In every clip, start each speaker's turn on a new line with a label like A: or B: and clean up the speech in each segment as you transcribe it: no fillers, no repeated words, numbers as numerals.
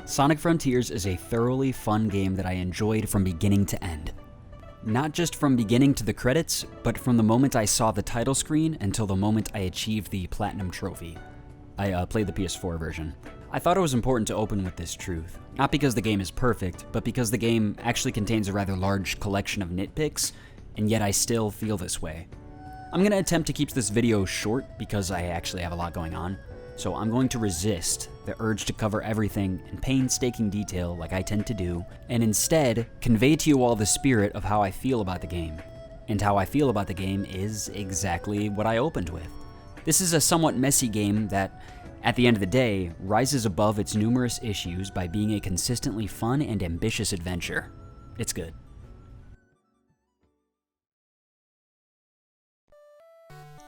A: Sonic Frontiers is a thoroughly fun game that I enjoyed from beginning to end. Not just from beginning to the credits, but from the moment I saw the title screen until the moment I achieved the Platinum Trophy. I played the PS4 version. I thought it was important to open with this truth, not because the game is perfect, but because the game actually contains a rather large collection of nitpicks, and yet I still feel this way. I'm going to attempt to keep this video short because I actually have a lot going on, so I'm going to resist the urge to cover everything in painstaking detail like I tend to do, and instead convey to you all the spirit of how I feel about the game. And how I feel about the game is exactly what I opened with. This is a somewhat messy game that, at the end of the day, rises above its numerous issues by being a consistently fun and ambitious adventure. It's good.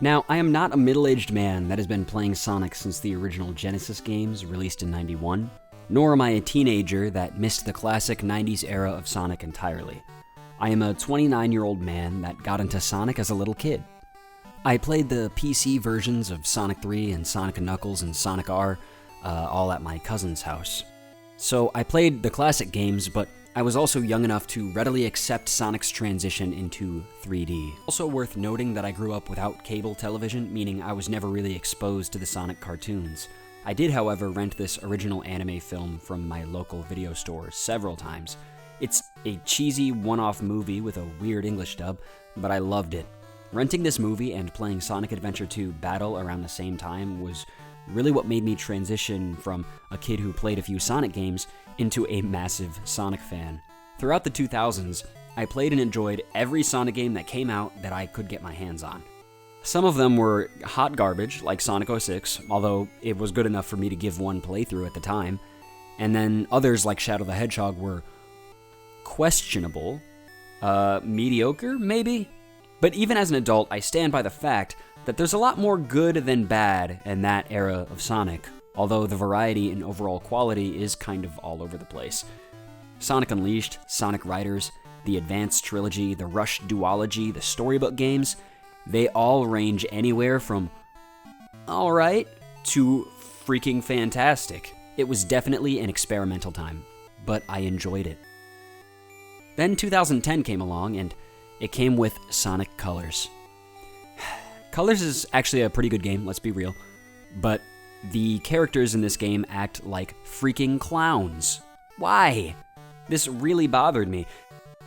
A: Now, I am not a middle-aged man that has been playing Sonic since the original Genesis games released in '91, nor am I a teenager that missed the classic '90s era of Sonic entirely. I am a 29-year-old man that got into Sonic as a little kid. I played the PC versions of Sonic 3 and Sonic & Knuckles and Sonic R, all at my cousin's house. So I played the classic games, but I was also young enough to readily accept Sonic's transition into 3D. Also worth noting that I grew up without cable television, meaning I was never really exposed to the Sonic cartoons. I did, however, rent this original anime film from my local video store several times. It's a cheesy one-off movie with a weird English dub, but I loved it. Renting this movie and playing Sonic Adventure 2 Battle around the same time was really what made me transition from a kid who played a few Sonic games into a massive Sonic fan. Throughout the 2000s, I played and enjoyed every Sonic game that came out that I could get my hands on. Some of them were hot garbage, like Sonic 06, although it was good enough for me to give one playthrough at the time, and then others like Shadow the Hedgehog were questionable, mediocre, maybe? But even as an adult, I stand by the fact that there's a lot more good than bad in that era of Sonic, although the variety and overall quality is kind of all over the place. Sonic Unleashed, Sonic Riders, the Advanced Trilogy, the Rush Duology, the Storybook games, they all range anywhere from alright to freaking fantastic. It was definitely an experimental time, but I enjoyed it. Then 2010 came along, and it came with Sonic Colors. Colors is actually a pretty good game, let's be real, but the characters in this game act like freaking clowns. Why? This really bothered me.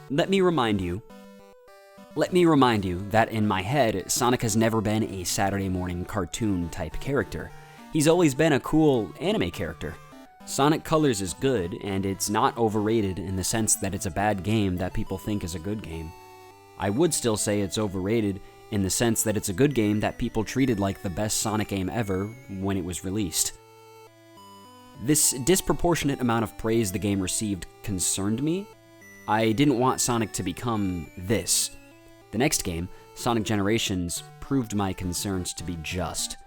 A: Let me remind you that in my head, Sonic has never been a Saturday morning cartoon type character. He's always been a cool anime character. Sonic Colors is good, and it's not overrated in the sense that it's a bad game that people think is a good game. I would still say it's overrated in the sense that it's a good game that people treated like the best Sonic game ever when it was released. This disproportionate amount of praise the game received concerned me. I didn't want Sonic to become this. The next game, Sonic Generations, proved my concerns to be just.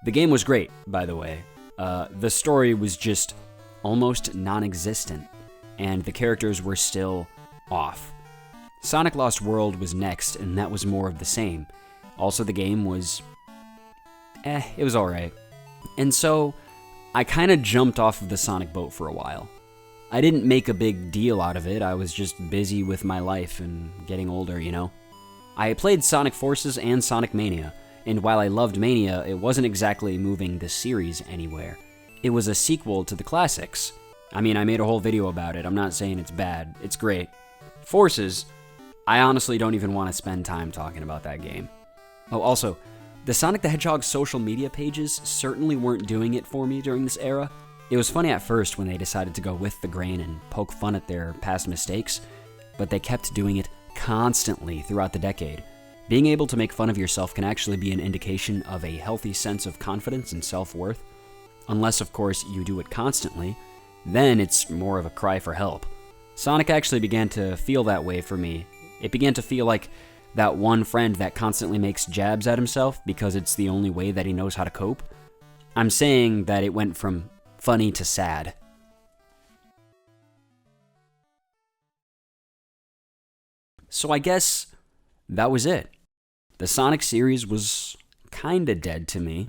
A: The game was great, by the way. The story was just almost non-existent, and the characters were still off. Sonic Lost World was next, and that was more of the same. Also, the game was it was alright. And so, I kind of jumped off of the Sonic boat for a while. I didn't make a big deal out of it, I was just busy with my life and getting older, you know? I played Sonic Forces and Sonic Mania, and while I loved Mania, it wasn't exactly moving the series anywhere. It was a sequel to the classics. I mean, I made a whole video about it, I'm not saying it's bad, it's great. Forces, I honestly don't even want to spend time talking about that game. Oh, also, the Sonic the Hedgehog social media pages certainly weren't doing it for me during this era. It was funny at first when they decided to go with the grain and poke fun at their past mistakes, but they kept doing it constantly throughout the decade. Being able to make fun of yourself can actually be an indication of a healthy sense of confidence and self-worth. Unless, of course, you do it constantly, then it's more of a cry for help. Sonic actually began to feel that way for me. It began to feel like that one friend that constantly makes jabs at himself because it's the only way that he knows how to cope. I'm saying that it went from funny to sad. So I guess that was it. The Sonic series was kinda dead to me.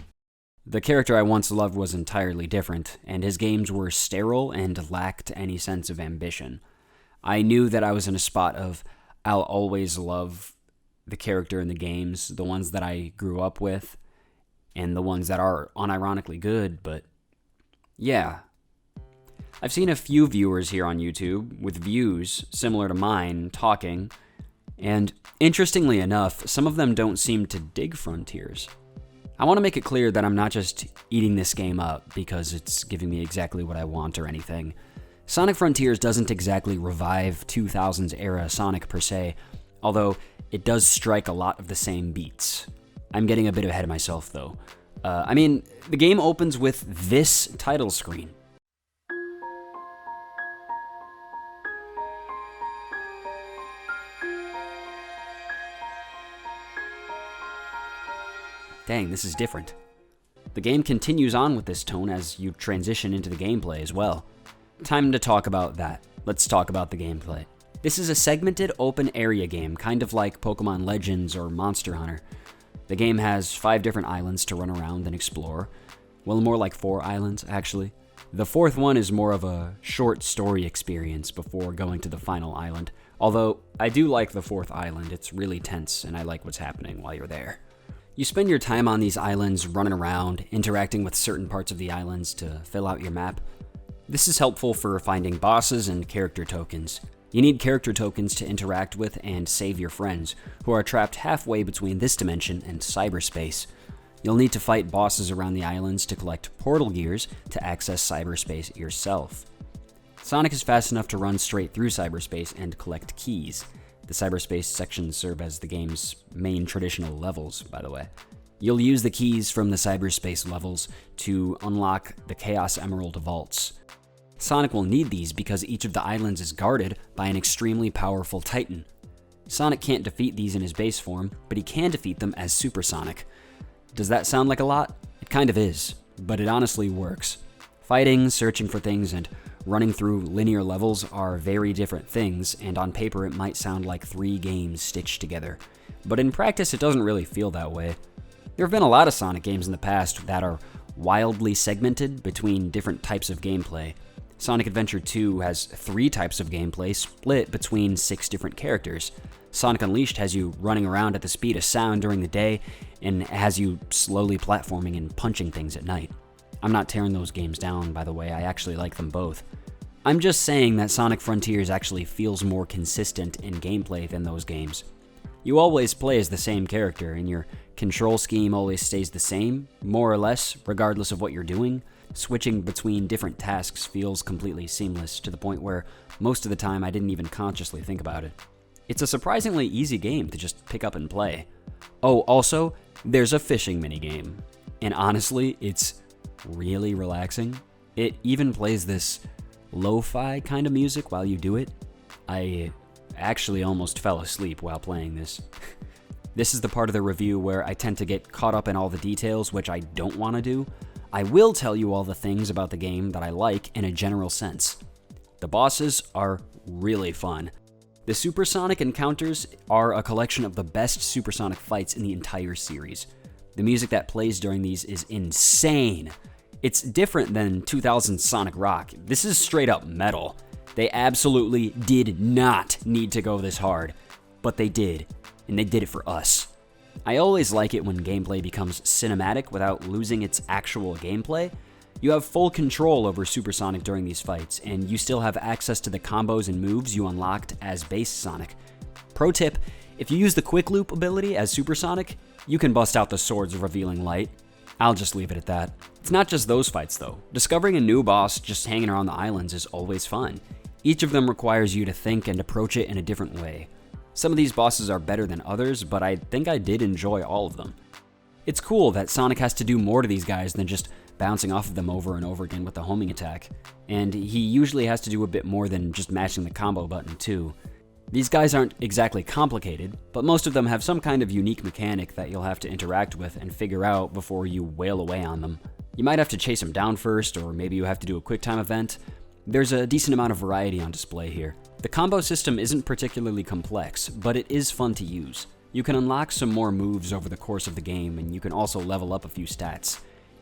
A: The character I once loved was entirely different, and his games were sterile and lacked any sense of ambition. I knew that I was in a spot of, I'll always love the character in the games, the ones that I grew up with, and the ones that are unironically good, but yeah. I've seen a few viewers here on YouTube with views similar to mine talking, and interestingly enough, some of them don't seem to dig Frontiers. I want to make it clear that I'm not just eating this game up because it's giving me exactly what I want or anything. Sonic Frontiers doesn't exactly revive 2000s era Sonic per se, although it does strike a lot of the same beats. I'm getting a bit ahead of myself though. The game opens with this title screen. Dang, this is different. The game continues on with this tone as you transition into the gameplay as well. Time to talk about that. Let's talk about the gameplay. This is a segmented open area game, kind of like Pokemon Legends or Monster Hunter. The game has 5 different islands to run around and explore. Well, more like 4 islands, actually. The 4th one is more of a short story experience before going to the final island. Although, I do like the 4th island. It's really tense, and I like what's happening while you're there. You spend your time on these islands running around, interacting with certain parts of the islands to fill out your map. This is helpful for finding bosses and character tokens. You need character tokens to interact with and save your friends, who are trapped halfway between this dimension and cyberspace. You'll need to fight bosses around the islands to collect portal gears to access cyberspace yourself. Sonic is fast enough to run straight through cyberspace and collect keys. The cyberspace sections serve as the game's main traditional levels, by the way. You'll use the keys from the cyberspace levels to unlock the Chaos Emerald vaults. Sonic will need these because each of the islands is guarded by an extremely powerful Titan. Sonic can't defeat these in his base form, but he can defeat them as Supersonic. Does that sound like a lot? It kind of is, but it honestly works. Fighting, searching for things, and running through linear levels are very different things, and on paper it might sound like 3 games stitched together. But in practice it doesn't really feel that way. There have been a lot of Sonic games in the past that are wildly segmented between different types of gameplay. Sonic Adventure 2 has 3 types of gameplay split between 6 different characters. Sonic Unleashed has you running around at the speed of sound during the day, and has you slowly platforming and punching things at night. I'm not tearing those games down, by the way, I actually like them both. I'm just saying that Sonic Frontiers actually feels more consistent in gameplay than those games. You always play as the same character, and your control scheme always stays the same, more or less, regardless of what you're doing. Switching between different tasks feels completely seamless, to the point where most of the time I didn't even consciously think about it. It's a surprisingly easy game to just pick up and play. Oh, also, there's a fishing minigame, and honestly, it's really relaxing. It even plays this lo-fi kind of music while you do it. I actually almost fell asleep while playing this. This is the part of the review where I tend to get caught up in all the details, which I don't want to do. I will tell you all the things about the game that I like in a general sense. The bosses are really fun. The Supersonic encounters are a collection of the best Supersonic fights in the entire series. The music that plays during these is insane. It's different than 2000's Sonic Rock. This is straight up metal. They absolutely did not need to go this hard, but they did, and they did it for us. I always like it when gameplay becomes cinematic without losing its actual gameplay. You have full control over Supersonic during these fights, and you still have access to the combos and moves you unlocked as base Sonic. Pro tip, if you use the Quick Loop ability as Supersonic, you can bust out the Swords of Revealing Light. I'll just leave it at that. It's not just those fights though. Discovering a new boss just hanging around the islands is always fun. Each of them requires you to think and approach it in a different way. Some of these bosses are better than others, but I think I did enjoy all of them. It's cool that Sonic has to do more to these guys than just bouncing off of them over and over again with the homing attack, and he usually has to do a bit more than just mashing the combo button too. These guys aren't exactly complicated, but most of them have some kind of unique mechanic that you'll have to interact with and figure out before you wail away on them. You might have to chase them down first, or maybe you have to do a quick time event. There's a decent amount of variety on display here. The combo system isn't particularly complex, but it is fun to use. You can unlock some more moves over the course of the game, and you can also level up a few stats.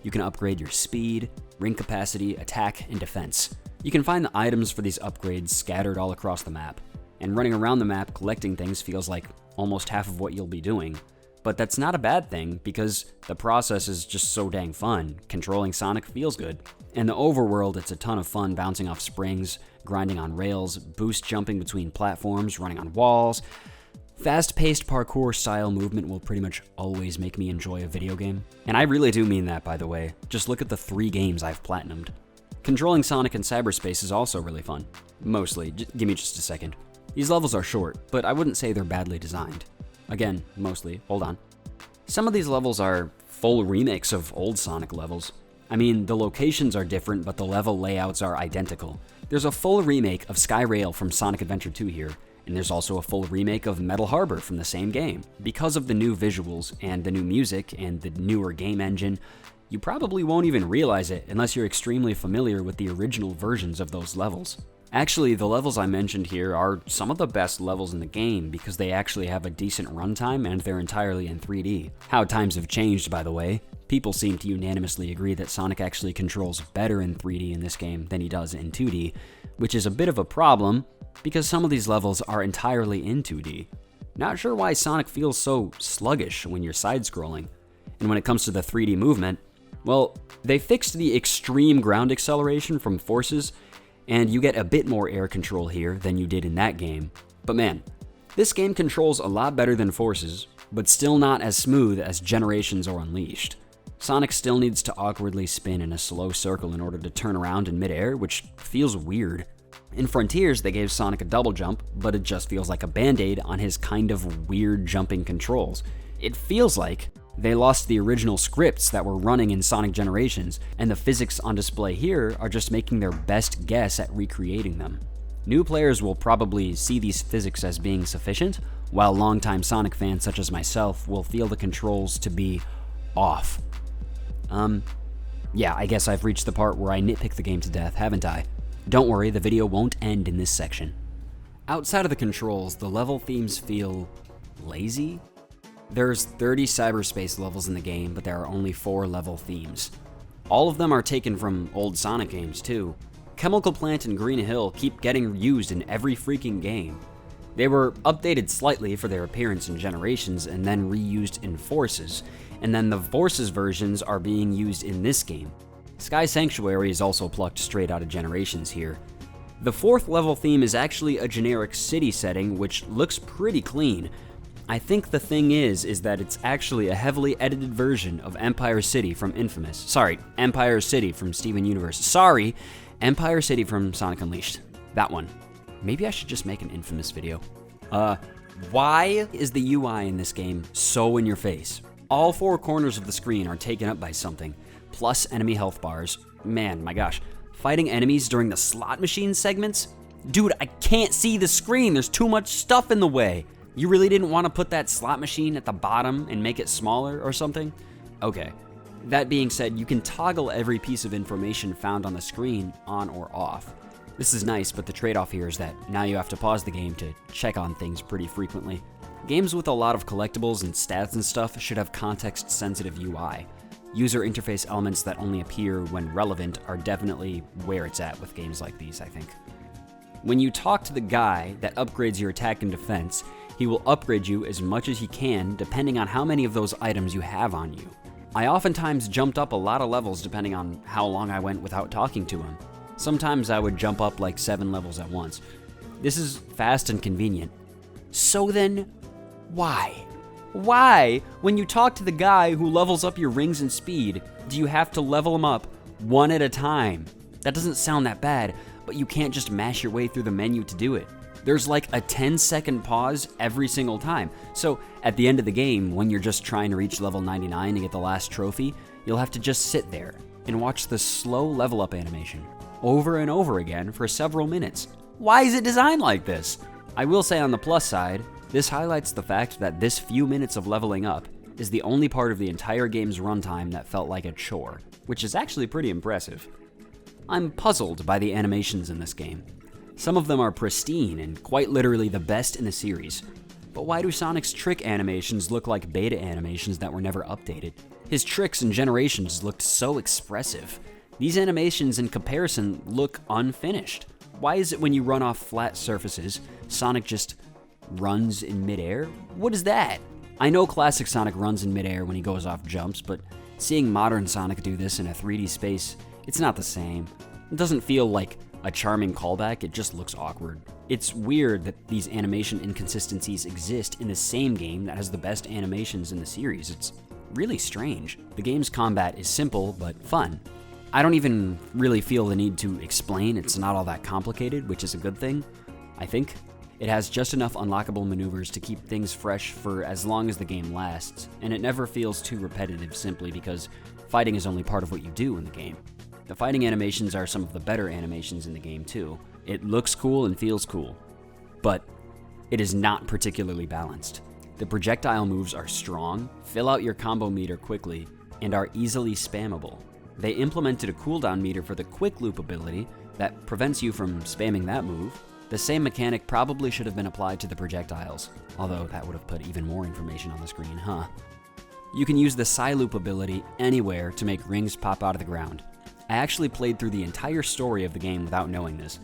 A: You can upgrade your speed, ring capacity, attack, and defense. You can find the items for these upgrades scattered all across the map, and running around the map collecting things feels like almost half of what you'll be doing. But that's not a bad thing, because the process is just so dang fun. Controlling Sonic feels good. In the overworld, it's a ton of fun bouncing off springs, grinding on rails, boost jumping between platforms, running on walls. Fast-paced parkour-style movement will pretty much always make me enjoy a video game. And I really do mean that, by the way. Just look at the 3 games I've platinumed. Controlling Sonic in cyberspace is also really fun. Mostly. Give me just a second. These levels are short, but I wouldn't say they're badly designed. Again, mostly. Hold on. Some of these levels are full remakes of old Sonic levels. I mean, the locations are different, but the level layouts are identical. There's a full remake of Sky Rail from Sonic Adventure 2 here, and there's also a full remake of Metal Harbor from the same game. Because of the new visuals and the new music and the newer game engine, you probably won't even realize it unless you're extremely familiar with the original versions of those levels. Actually, the levels I mentioned here are some of the best levels in the game because they actually have a decent runtime and they're entirely in 3D. How times have changed, by the way. People seem to unanimously agree that Sonic actually controls better in 3D in this game than he does in 2D, which is a bit of a problem because some of these levels are entirely in 2D. Not sure why Sonic feels so sluggish when you're side-scrolling. And when it comes to the 3D movement, well, they fixed the extreme ground acceleration from Forces, and you get a bit more air control here than you did in that game. But man, this game controls a lot better than Forces, but still not as smooth as Generations or Unleashed. Sonic still needs to awkwardly spin in a slow circle in order to turn around in midair, which feels weird. In Frontiers, they gave Sonic a double jump, but it just feels like a band-aid on his kind of weird jumping controls. It feels like they lost the original scripts that were running in Sonic Generations, and the physics on display here are just making their best guess at recreating them. New players will probably see these physics as being sufficient, while longtime Sonic fans such as myself will feel the controls to be off. Yeah, I guess I've reached the part where I nitpick the game to death, haven't I? Don't worry, the video won't end in this section. Outside of the controls, the level themes feel lazy. There's 30 cyberspace levels in the game, but there are only 4 level themes. All of them are taken from old Sonic games, too. Chemical Plant and Green Hill keep getting used in every freaking game. They were updated slightly for their appearance in Generations and then reused in Forces, and then the Forces versions are being used in this game. Sky Sanctuary is also plucked straight out of Generations here. The 4th level theme is actually a generic city setting, which looks pretty clean. I think the thing is that it's actually a heavily edited version of Empire City from Infamous. Sorry, Empire City from Steven Universe. Sorry, Empire City from Sonic Unleashed. That one. Maybe I should just make an Infamous video. Why is the UI in this game so in your face? All 4 corners of the screen are taken up by something, plus enemy health bars. Man, my gosh. Fighting enemies during the slot machine segments? Dude, I can't see the screen. There's too much stuff in the way. You really didn't want to put that slot machine at the bottom and make it smaller or something? Okay. That being said, you can toggle every piece of information found on the screen on or off. This is nice, but the trade-off here is that now you have to pause the game to check on things pretty frequently. Games with a lot of collectibles and stats and stuff should have context-sensitive UI. User interface elements that only appear when relevant are definitely where it's at with games like these, I think. When you talk to the guy that upgrades your attack and defense, he will upgrade you as much as he can depending on how many of those items you have on you. I oftentimes jumped up a lot of levels depending on how long I went without talking to him. Sometimes I would jump up like 7 levels at once. This is fast and convenient. So then, why? Why, when you talk to the guy who levels up your rings and speed, do you have to level them up one at a time? That doesn't sound that bad, but you can't just mash your way through the menu to do it. There's like a 10-second pause every single time. So at the end of the game, when you're just trying to reach level 99 to get the last trophy, you'll have to just sit there and watch the slow level up animation over and over again for several minutes. Why is it designed like this? I will say on the plus side, this highlights the fact that this few minutes of leveling up is the only part of the entire game's runtime that felt like a chore, which is actually pretty impressive. I'm puzzled by the animations in this game. Some of them are pristine and quite literally the best in the series. But why do Sonic's trick animations look like beta animations that were never updated? His tricks and generations looked so expressive. These animations in comparison look unfinished. Why is it when you run off flat surfaces, Sonic just runs in midair? What is that? I know classic Sonic runs in midair when he goes off jumps, but seeing modern Sonic do this in a 3D space, it's not the same. It doesn't feel like a charming callback, it just looks awkward. It's weird that these animation inconsistencies exist in the same game that has the best animations in the series. It's really strange. The game's combat is simple, but fun. I don't even really feel the need to explain, it's not all that complicated, which is a good thing, I think. It has just enough unlockable maneuvers to keep things fresh for as long as the game lasts, and it never feels too repetitive simply because fighting is only part of what you do in the game. The fighting animations are some of the better animations in the game too. It looks cool and feels cool, but it is not particularly balanced. The projectile moves are strong, fill out your combo meter quickly, and are easily spammable. They implemented a cooldown meter for the quick loop ability that prevents you from spamming that move. The same mechanic probably should have been applied to the projectiles, although that would have put even more information on the screen, huh? You can use the Psy-Loop ability anywhere to make rings pop out of the ground. I actually played through the entire story of the game without knowing this.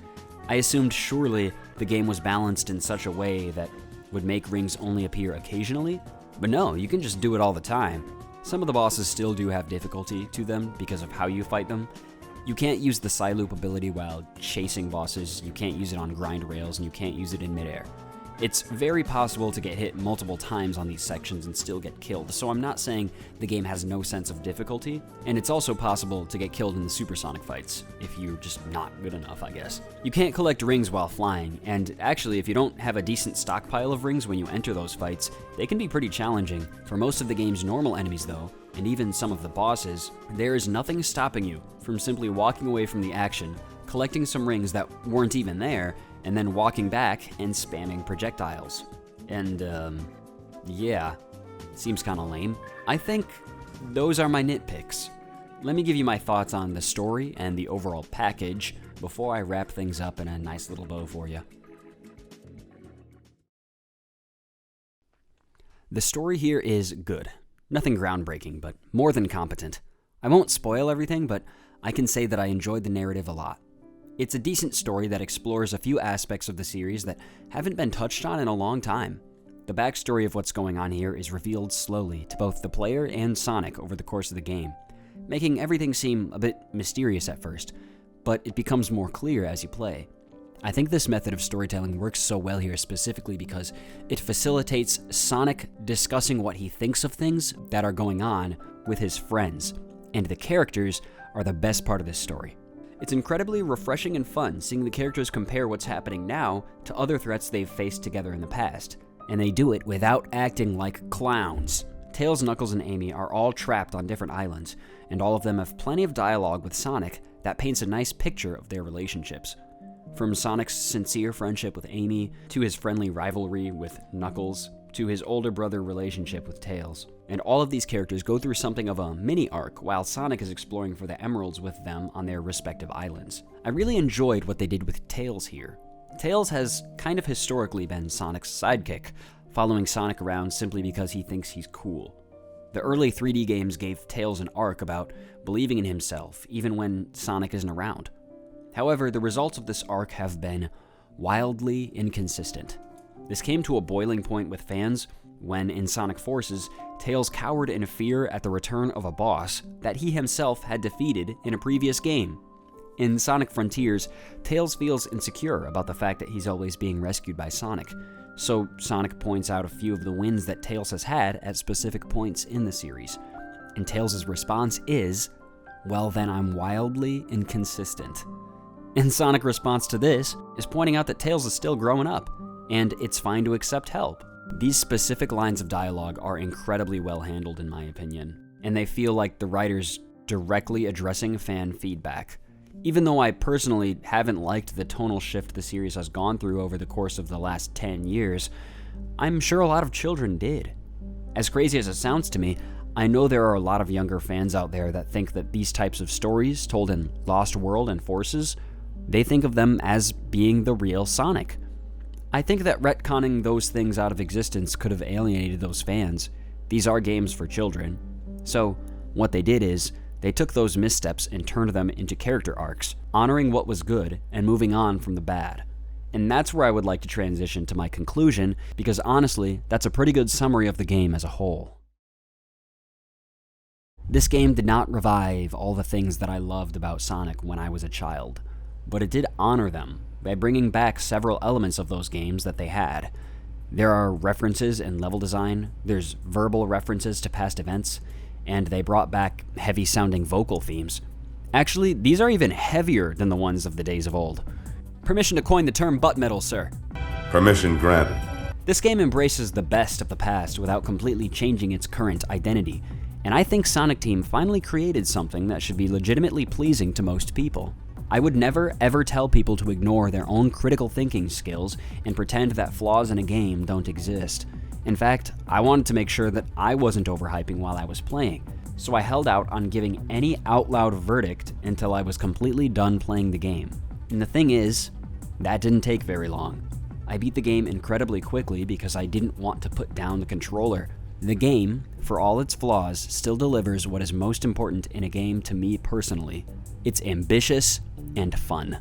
A: I assumed surely the game was balanced in such a way that would make rings only appear occasionally, but no, you can just do it all the time. Some of the bosses still do have difficulty to them because of how you fight them. You can't use the Psy-Loop ability while chasing bosses, you can't use it on grind rails, and you can't use it in midair. It's very possible to get hit multiple times on these sections and still get killed, so I'm not saying the game has no sense of difficulty, and it's also possible to get killed in the Supersonic fights, if you're just not good enough, I guess. You can't collect rings while flying, and actually if you don't have a decent stockpile of rings when you enter those fights, they can be pretty challenging. For most of the game's normal enemies though, and even some of the bosses, there is nothing stopping you from simply walking away from the action, collecting some rings that weren't even there, and then walking back and spamming projectiles. And, yeah, seems kinda lame. I think those are my nitpicks. Let me give you my thoughts on the story and the overall package before I wrap things up in a nice little bow for you. The story here is good. Nothing groundbreaking, but more than competent. I won't spoil everything, but I can say that I enjoyed the narrative a lot. It's a decent story that explores a few aspects of the series that haven't been touched on in a long time. The backstory of what's going on here is revealed slowly to both the player and Sonic over the course of the game, making everything seem a bit mysterious at first, but it becomes more clear as you play. I think this method of storytelling works so well here specifically because it facilitates Sonic discussing what he thinks of things that are going on with his friends, and the characters are the best part of this story. It's incredibly refreshing and fun seeing the characters compare what's happening now to other threats they've faced together in the past, and they do it without acting like clowns. Tails, Knuckles, and Amy are all trapped on different islands, and all of them have plenty of dialogue with Sonic that paints a nice picture of their relationships. From Sonic's sincere friendship with Amy, to his friendly rivalry with Knuckles, to his older brother relationship with Tails. And all of these characters go through something of a mini-arc while Sonic is exploring for the emeralds with them on their respective islands. I really enjoyed what they did with Tails here. Tails has kind of historically been Sonic's sidekick, following Sonic around simply because he thinks he's cool. The early 3D games gave Tails an arc about believing in himself, even when Sonic isn't around. However, the results of this arc have been wildly inconsistent. This came to a boiling point with fans when, in Sonic Forces, Tails cowered in fear at the return of a boss that he himself had defeated in a previous game. In Sonic Frontiers, Tails feels insecure about the fact that he's always being rescued by Sonic, so Sonic points out a few of the wins that Tails has had at specific points in the series. And Tails' response is, well then I'm wildly inconsistent. And Sonic's response to this is pointing out that Tails is still growing up, and it's fine to accept help. These specific lines of dialogue are incredibly well handled in my opinion, and they feel like the writers directly addressing fan feedback. Even though I personally haven't liked the tonal shift the series has gone through over the course of the last 10 years, I'm sure a lot of children did. As crazy as it sounds to me, I know there are a lot of younger fans out there that think that these types of stories told in Lost World and Forces, they think of them as being the real Sonic. I think that retconning those things out of existence could have alienated those fans. These are games for children. So, what they did is, they took those missteps and turned them into character arcs, honoring what was good and moving on from the bad. And that's where I would like to transition to my conclusion, because honestly, that's a pretty good summary of the game as a whole. This game did not revive all the things that I loved about Sonic when I was a child, but it did honor them by bringing back several elements of those games that they had. There are references in level design, there's verbal references to past events, and they brought back heavy-sounding vocal themes. Actually, these are even heavier than the ones of the days of old. Permission to coin the term butt metal, sir.
B: Permission granted.
A: This game embraces the best of the past without completely changing its current identity, and I think Sonic Team finally created something that should be legitimately pleasing to most people. I would never ever tell people to ignore their own critical thinking skills and pretend that flaws in a game don't exist. In fact, I wanted to make sure that I wasn't overhyping while I was playing, so I held out on giving any out loud verdict until I was completely done playing the game. And the thing is, that didn't take very long. I beat the game incredibly quickly because I didn't want to put down the controller. The game, for all its flaws, still delivers what is most important in a game to me personally. It's ambitious and fun.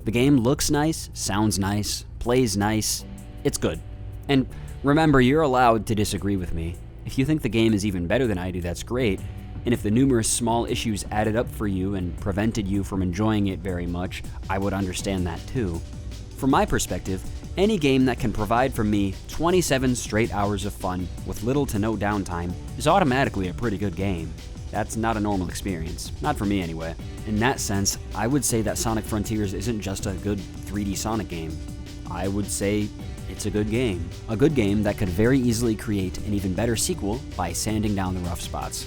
A: The game looks nice, sounds nice, plays nice, it's good. And remember, you're allowed to disagree with me. If you think the game is even better than I do, that's great. And if the numerous small issues added up for you and prevented you from enjoying it very much, I would understand that too. From my perspective, any game that can provide for me 27 straight hours of fun with little to no downtime is automatically a pretty good game. That's not a normal experience, not for me anyway. In that sense, I would say that Sonic Frontiers isn't just a good 3D Sonic game. I would say it's a good game. A good game that could very easily create an even better sequel by sanding down the rough spots.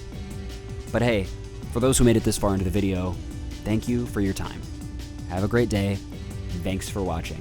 A: But hey, for those who made it this far into the video, thank you for your time. Have a great day, and thanks for watching.